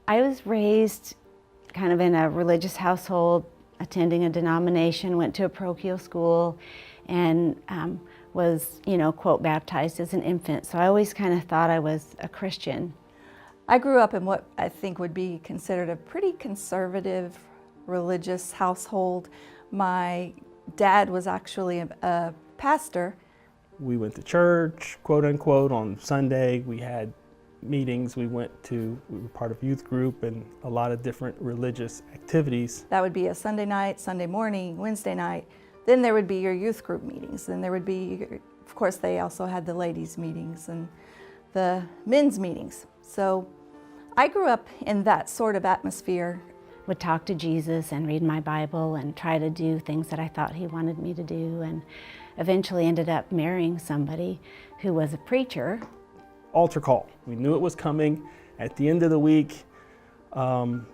I was raised kind of in a religious household, attending a denomination, went to a parochial school, and was, quote, baptized as an infant. So I always kind of thought I was a Christian. I grew up in what I think would be considered a pretty conservative religious household. My dad was actually a pastor. We went to church, quote unquote, on Sunday. We had meetings. We were part of youth group and a lot of different religious activities. That would be a Sunday night, Sunday morning, Wednesday night. Then there would be your youth group meetings. Then there would be, of course, they also had the ladies' meetings and the men's meetings. So I grew up in that sort of atmosphere. Would talk to Jesus and read my Bible and try to do things that I thought he wanted me to do, and eventually ended up marrying somebody who was a preacher. Altar call. We knew it was coming at the end of the week, kind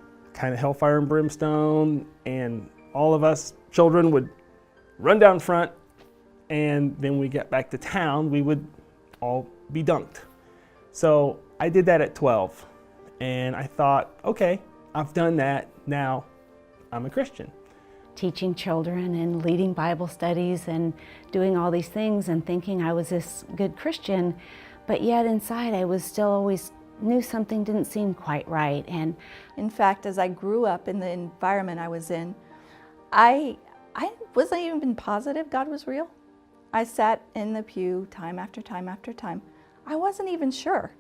of hellfire and brimstone, and all of us children would run down front, and then we get back to town, we would all be dunked. So I did that at 12, and I thought, okay, I've done that, now I'm a Christian. Teaching children and leading Bible studies and doing all these things and thinking I was this good Christian, but yet inside I was still always knew something didn't seem quite right. And in fact, as I grew up in the environment I was in, I wasn't even positive God was real. I sat in the pew time after time after time. I wasn't even sure.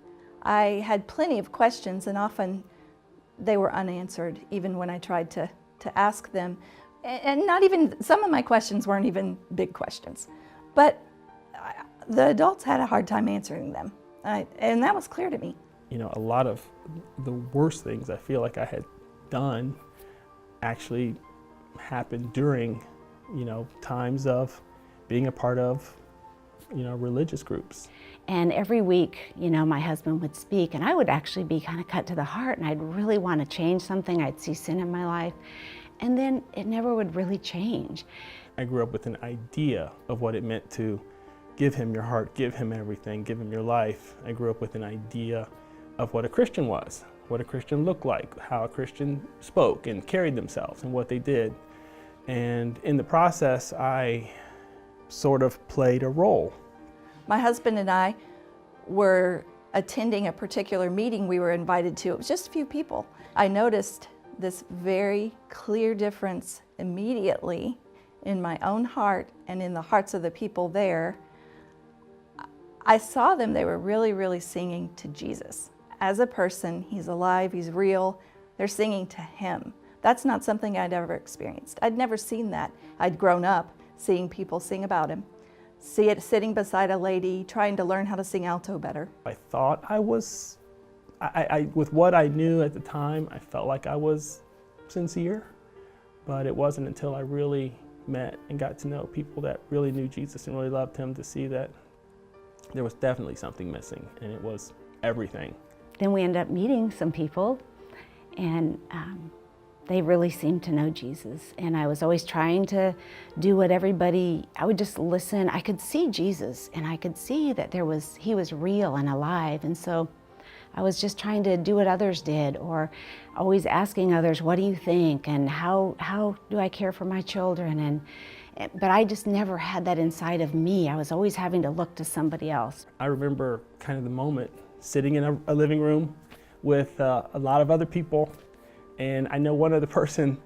I had plenty of questions, and often they were unanswered, even when I tried to ask them. And not even, some of my questions weren't even big questions. But the adults had a hard time answering them. And that was clear to me. A lot of the worst things I feel like I had done actually happened during, times of being a part of, religious groups. And every week, my husband would speak, and I would actually be kind of cut to the heart, and I'd really want to change something. I'd see sin in my life, and then it never would really change. I grew up with an idea of what it meant to give him your heart, give him everything, give him your life. I grew up with an idea of what a Christian was, what a Christian looked like, how a Christian spoke and carried themselves and what they did. And in the process, I sort of played a role. My husband and I were attending a particular meeting we were invited to. It was just a few people. I noticed this very clear difference immediately in my own heart and in the hearts of the people there. I saw them, they were really, really singing to Jesus. As a person, he's alive, he's real, they're singing to him. That's not something I'd ever experienced. I'd never seen that. I'd grown up seeing people sing about him. See it sitting beside a lady, trying to learn how to sing alto better. I thought I was, with what I knew at the time, I felt like I was sincere, but it wasn't until I really met and got to know people that really knew Jesus and really loved him to see that there was definitely something missing, and it was everything. Then we ended up meeting some people, and they really seemed to know Jesus. And I was always trying to do what I would just listen. I could see Jesus, and I could see that he was real and alive. And so I was just trying to do what others did, or always asking others, what do you think? And how do I care for my children? But I just never had that inside of me. I was always having to look to somebody else. I remember kind of the moment sitting in a living room with a lot of other people, and I know one other person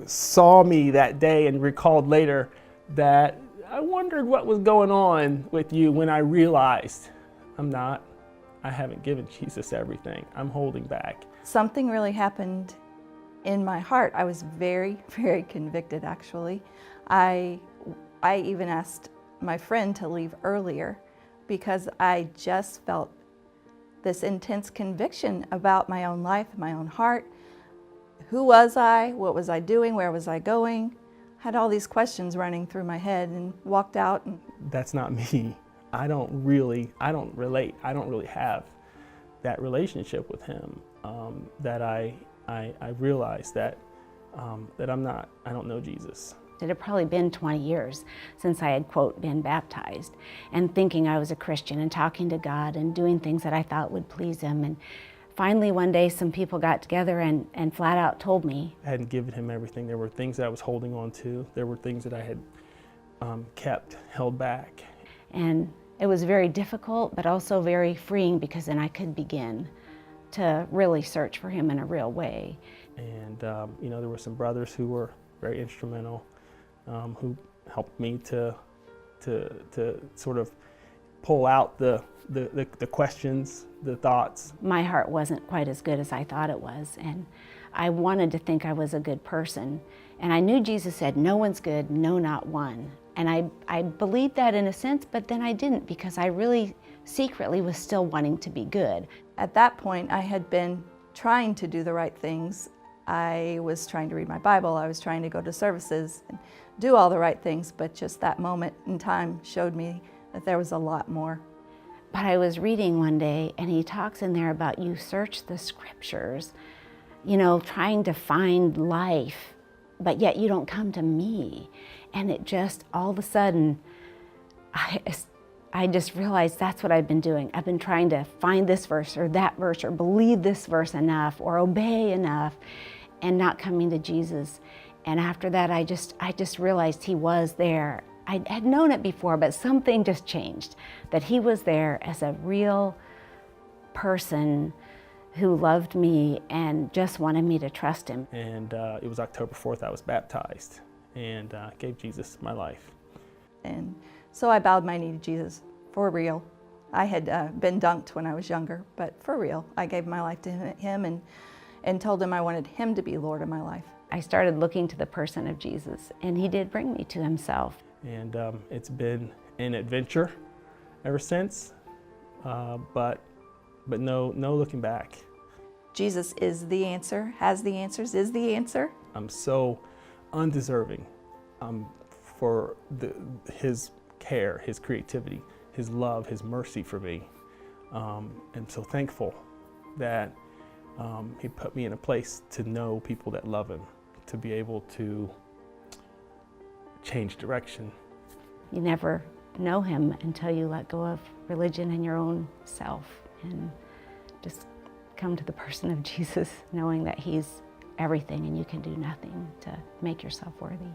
saw me that day and recalled later that I wondered what was going on with you when I realized I haven't given Jesus everything. I'm holding back. Something really happened in my heart. I was very, very convicted, actually. I even asked my friend to leave earlier because I just felt this intense conviction about my own life, my own heart. Who was I? What was I doing? Where was I going? Had all these questions running through my head, and walked out. That's not me. I don't relate. I don't really have that relationship with him. That I realized that I don't know Jesus. It had probably been 20 years since I had, quote, been baptized, and thinking I was a Christian and talking to God and doing things that I thought would please him. And finally one day some people got together and flat out told me. I hadn't given him everything. There were things that I was holding on to. There were things that I had held back. And it was very difficult, but also very freeing, because then I could begin to really search for him in a real way. And there were some brothers who were very instrumental, who helped me to sort of pull out the questions, the thoughts. My heart wasn't quite as good as I thought it was, and I wanted to think I was a good person. And I knew Jesus said, "No one's good, no, not one." And I believed that in a sense, but then I didn't, because I really secretly was still wanting to be good. At that point, I had been trying to do the right things. I was trying to read my Bible, I was trying to go to services and do all the right things, but just that moment in time showed me that there was a lot more. But I was reading one day, and he talks in there about you search the scriptures, trying to find life, but yet you don't come to me. And it just, all of a sudden, I just realized that's what I've been doing. I've been trying to find this verse or that verse, or believe this verse enough, or obey enough, and not coming to Jesus. And after that, I just realized he was there. I had known it before, but something just changed, that he was there as a real person who loved me and just wanted me to trust him. And it was October 4th, I was baptized and gave Jesus my life. And so I bowed my knee to Jesus, for real. I had been dunked when I was younger, but for real. I gave my life to him and told him I wanted him to be Lord of my life. I started looking to the person of Jesus, and he did bring me to himself. And it's been an adventure ever since, but no looking back. Jesus is the answer, has the answers, is the answer. I'm so undeserving for his care, his creativity, his love, his mercy for me. I'm so thankful that he put me in a place to know people that love him, to be able to change direction. You never know him until you let go of religion and your own self and just come to the person of Jesus, knowing that he's everything and you can do nothing to make yourself worthy.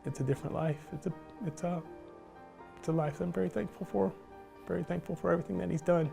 It's a different life. It's a life I'm very thankful for. Very thankful for everything that he's done.